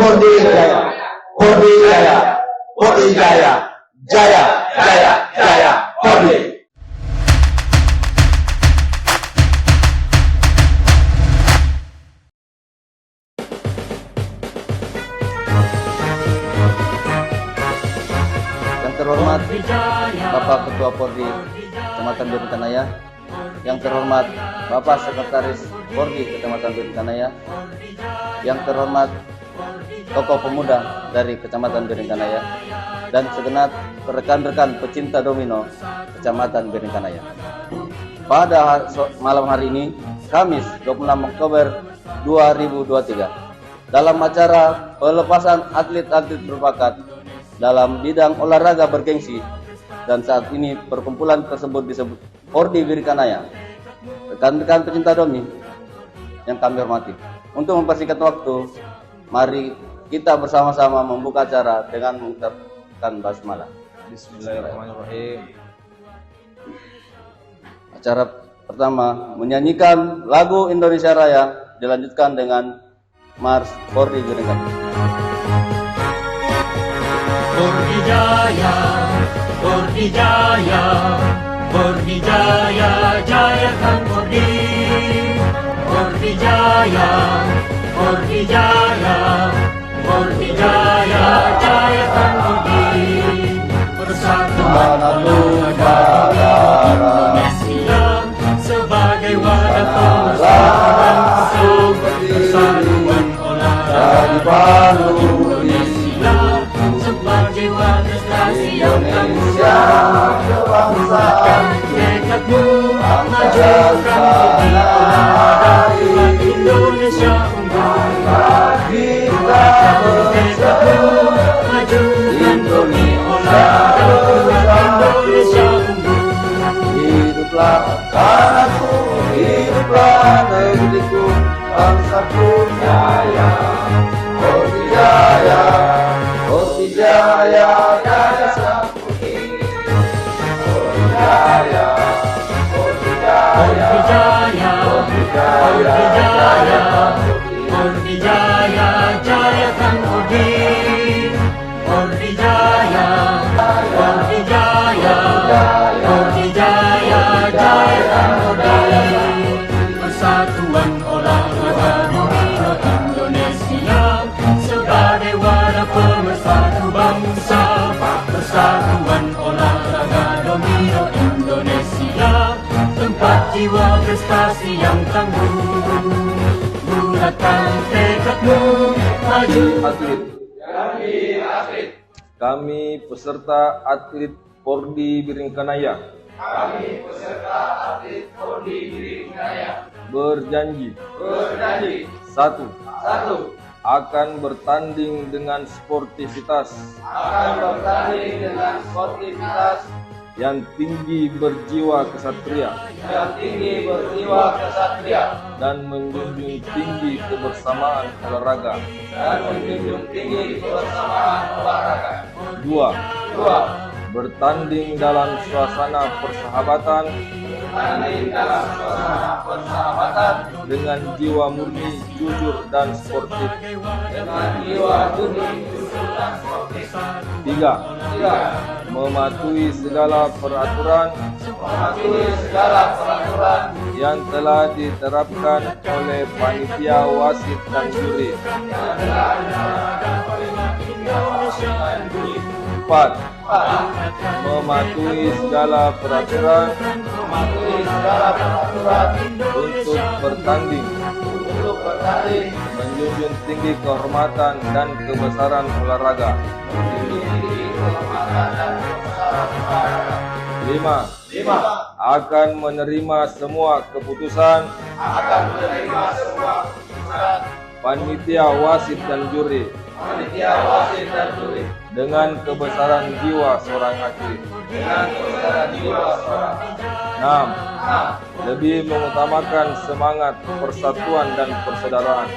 Pordi Jaya, Pordi Jaya, Pordi Jaya, Jaya, Jaya, Jaya, Pordi. Yang terhormat Bapak Ketua Pordi Kecamatan Biringkanaya, yang terhormat Bapak Sekretaris Pordi Kecamatan Biringkanaya, yang terhormat tokoh pemuda dari Kecamatan Biringkanaya, dan segenap rekan-rekan pecinta domino Kecamatan Biringkanaya. Pada malam hari ini, Kamis 26 Oktober 2023, dalam acara pelepasan atlet-atlet berbakat dalam bidang olahraga bergengsi, dan saat ini perkumpulan tersebut disebut Pordi Biringkanaya. Rekan-rekan pecinta domi yang kami hormati, untuk mempersingkat waktu, mari kita bersama-sama membuka acara dengan mengucapkan basmalah. Bismillahirrahmanirrahim. Acara pertama menyanyikan lagu Indonesia Raya, dilanjutkan dengan Mars Pordi Biringkanaya. Pordi Jaya, Pordi Jaya, Pordi Jaya, jayakan Pordi. Pordi Jaya, Pordi Jaya, Pordi Jaya, jayakan Pordi. Persatuan olahraga Indonesia sebagai wadah persatuan persatuan olahraga Indonesia sebagai wadah Indonesia kebangsaan tekadmu majukan olahraga Indonesia unggul. Kita tekadmu majukan olahraga Indonesia unggul. Hiduplah tanahku, hiduplah negeriku, bangsaku jaya. Pordi Jaya, Pordi Jaya, jaya sang Pordi. Pordi Jaya, Pordi Jaya, Pordi Jaya, Pordi Jaya, Pordi Jaya, jayakan Pordi. Pordi Jaya, Pordi Jaya, Pordi Jaya, jayakan Pordi. Persatuan olahraga domino Indonesia sebagai wadah pemersatu bangsa. Persatuan olahraga domino Indonesia, tempat jiwa prestasi yang tangguh. Bulatkan tekadmu maju. Kami peserta atlet Pordi Biringkanaya. Berjanji. Satu. Akan bertanding dengan sportivitas. Yang tinggi berjiwa kesatria. Dan menjunjung tinggi kebersamaan olahraga. Dua. Bertanding dalam suasana persahabatan dengan jiwa murni, jujur dan sportif. Tiga. Mematuhi segala peraturan yang telah diterapkan oleh panitia, wasit dan juri. 4. Mematuhi segala peraturan untuk bertanding, menjunjung tinggi kehormatan dan kebesaran olahraga. 5. Akan menerima semua keputusan panitia, wasit dan juri dengan kebesaran jiwa seorang atlet. 6. Lebih mengutamakan semangat persatuan dan persaudaraan.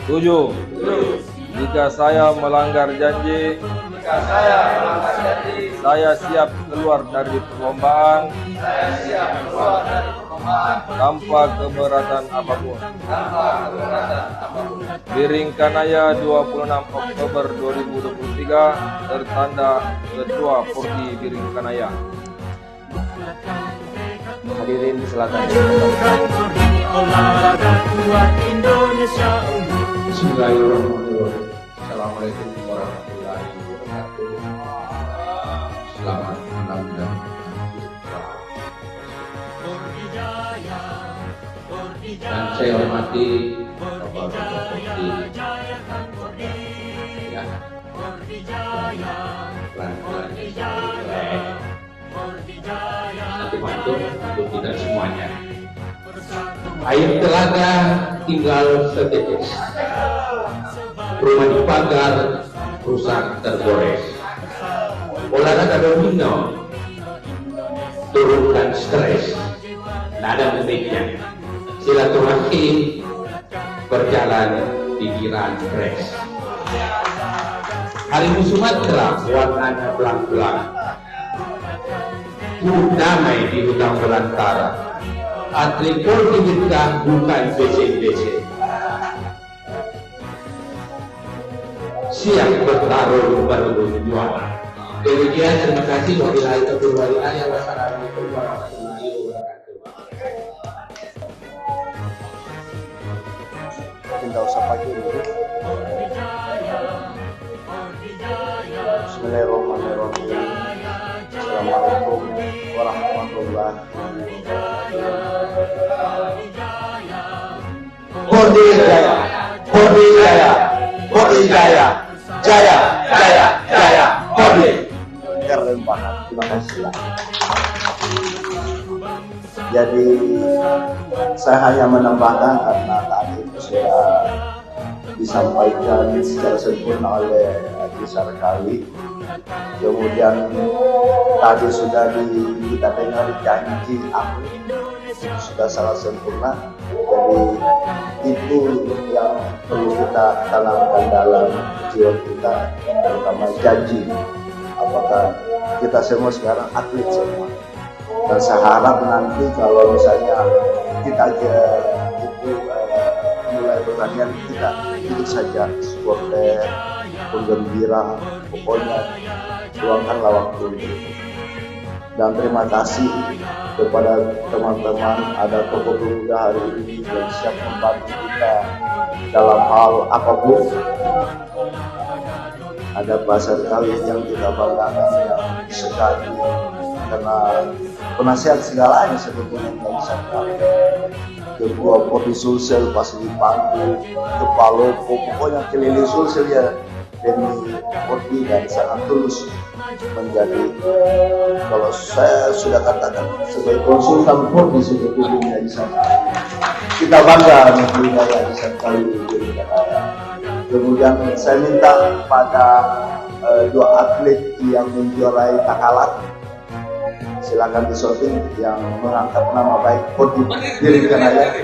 7. Jika saya melanggar janji, saya siap keluar dari perlombaan tanpa keberatan apapun. Biring Kanaya 26 Oktober 2023, tertanda Ketua Pordi Biring Kanaya. Hadirin silakan. Olahraga kuat Indonesia unggul. Bismillahirrahmanirrahim. Assalamualaikum warahmatullahi wabarakatuh. Selamat malam dan saya hormati Bapak Pordi. Ya, pelan-pelan satu bantu untuk kita semuanya. Air telaga tinggal setetes, rumah dipagar rusak tergores. Olahraga domino turunkan stres, nada musiknya silaturahim berjalan pikiran fresh. Harimau Sumatera warnanya belang-belang, damai di hutan belantara. Atlet Pordi kita bukan BC-BC, siap bertarung berebut juara. Demikian, terima kasih. Wabillahi taufiq wal hidayah. Wassalamualaikum warahmatullahi wabarakatuh. Tidak usah pakai dulu. Bismillahirrahmanirrahim. Assalamualaikum warahmatullahi wabarakatuh. Pordi Jaya, Pordi Jaya, Pordi Jaya, Jaya, Jaya, Jaya, Pordi. Keren banget, terima kasih ya. Jadi saya hanya menambahkan karena tadi itu sudah disampaikan secara sempurna oleh Haji Sarkawi. Kemudian tadi sudah kita dengar janji sudah sangat sempurna. Jadi itu yang perlu kita tanamkan dalam jiwa kita, terutama janji. Apakah kita semua sekarang atlet semua, dan saya harap nanti kalau misalnya kita mulai pertandingan kita ikut saja supporter, penggembira, pokoknya luangkanlah waktu. Dan terima kasih kepada teman-teman, ada tokoh pemuda hari ini yang siap membantu kita dalam hal apapun. Ada pasar kali yang kita banggakan yang sekali, karena penasihat segalanya sebetulnya yang bisa kali. Ketua Pordi Sulsel pas dipanggil, kepala pokoknya keliling Sulsel ya demi Pordi, dan sangat tulus menjadi, kalau saya sudah katakan sebagai konsultan Pordi sebetulnya bisa. Kita bangga mempunyai Haji Sarkawi di Kanaya. Kemudian saya minta pada dua atlet yang menjuarai takalar, silakan di shooting, yang mengangkat nama baik Pordi Biring Kanaya.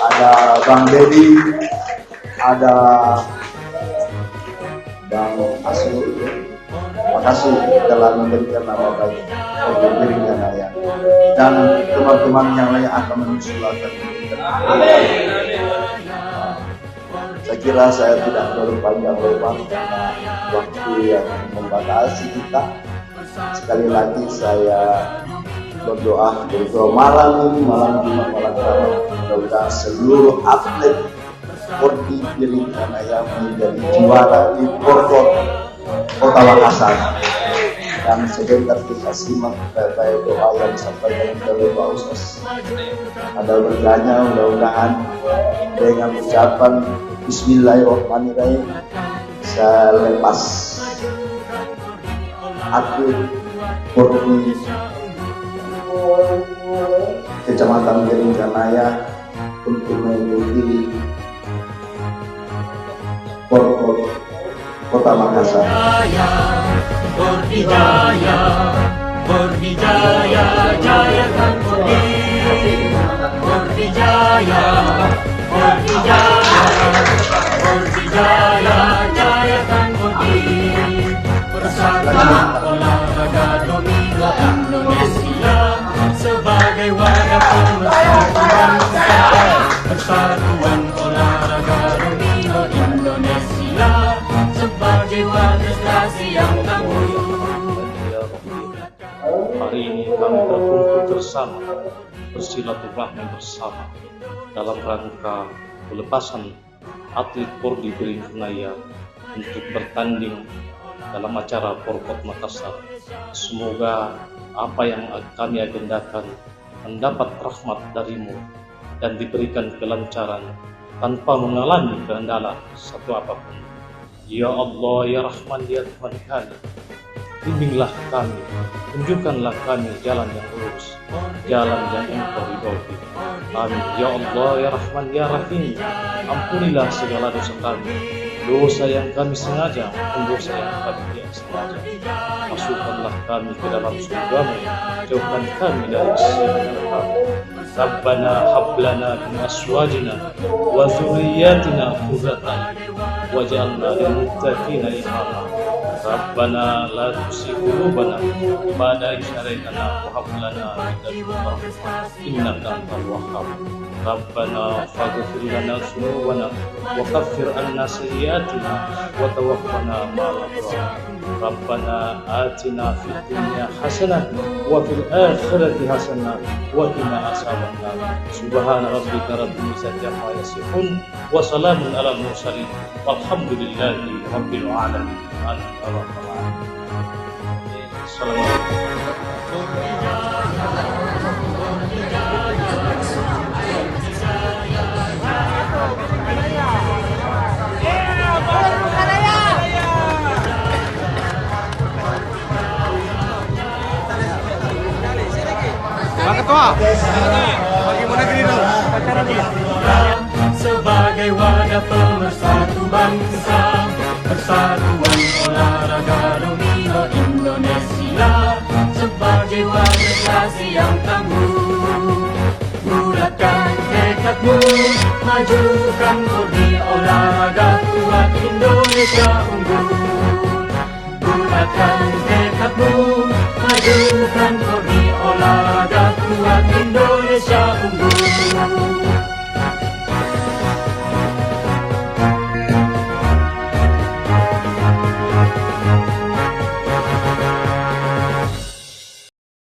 Ada Bang Dedi, ada Bang Asli. Terima kasih telah memberikan nama baik Pordi Biring Kanaya, dan teman-teman yang lain akan menyusul akan. Saya kira saya tidak berpanjang lebar karena waktu yang membatasi kita. Sekali lagi saya berdoa malam ini, malam Jumat, malam Ramadhan, mudah-mudahan seluruh atlet Pordi Biring Kanaya menjadi juara di Porkot Kota Makassar. Dan sebentar kita simak baik doa yang disampaikan oleh Pak Ustaz. Ada berkanya, mudah-mudahan dengan ucapan Bismillahirrahmanirrahim saya lepas atlet Pordi Kecamatan Biring Kanaya untuk mengikuti Porkot Kota Makassar. Pordi Jaya, Pordi Jaya, jayakan Pordi. Pordi Jaya, Pordi Jaya, Pordi Jaya, jayakan Pordi. Persatuan olahraga domino Indonesia sebagai bersilaturahmi bersama dalam rangka pelepasan atlet Pordi Beringkunaya untuk bertanding dalam acara Porpot Makassar. Semoga apa yang kami agendakan mendapat rahmat darimu dan diberikan kelancaran tanpa mengalami kendala satu apapun. Ya Allah, ya Rahman, ya Tuhan kami, bimbinglah kami, tunjukkanlah kami jalan yang lurus, jalan yang Engkau ridhoi. Amin. Ya Allah, ya Rahman, ya Rahim, ampunilah segala dosa kami, dosa yang kami sengaja maupun dosa yang kami tidak sengaja. Masukkanlah kami ke dalam surgamu, jauhkan kami dari segala neraka. Rabbana hablana min azwajina wa dzurriyyatina qurrata waj'alna lil muttaqina imama. Rabbana la tuzigh qulubana ba'da idh hadaytana wa hab lana min ladunka rahmah innaka antal wahhab. Rabbana faghfir lana dzunubana wa kaffir 'anna sayyi'atina wa tawaffana ma'al abrar. Rabbana atina fid dunya hasanah wa fil akhirati hasanah wa qina adzabannar. Subhana rabbika rabbil izzati amma yasifun wa salamun alal mursalin walhamdulillahi rabbil alamin. Assalamualaikum. Sebagai wadah pemersatu bangsa, persatuan olahraga domino Indonesia. Sebagai wadah kasih yang tangguh, bulatkan tekadmu, majukan Pordi olahraga kuat Indonesia unggul. Bulatkan tekadmu, majukan Pordi olahraga kuat Indonesia unggul.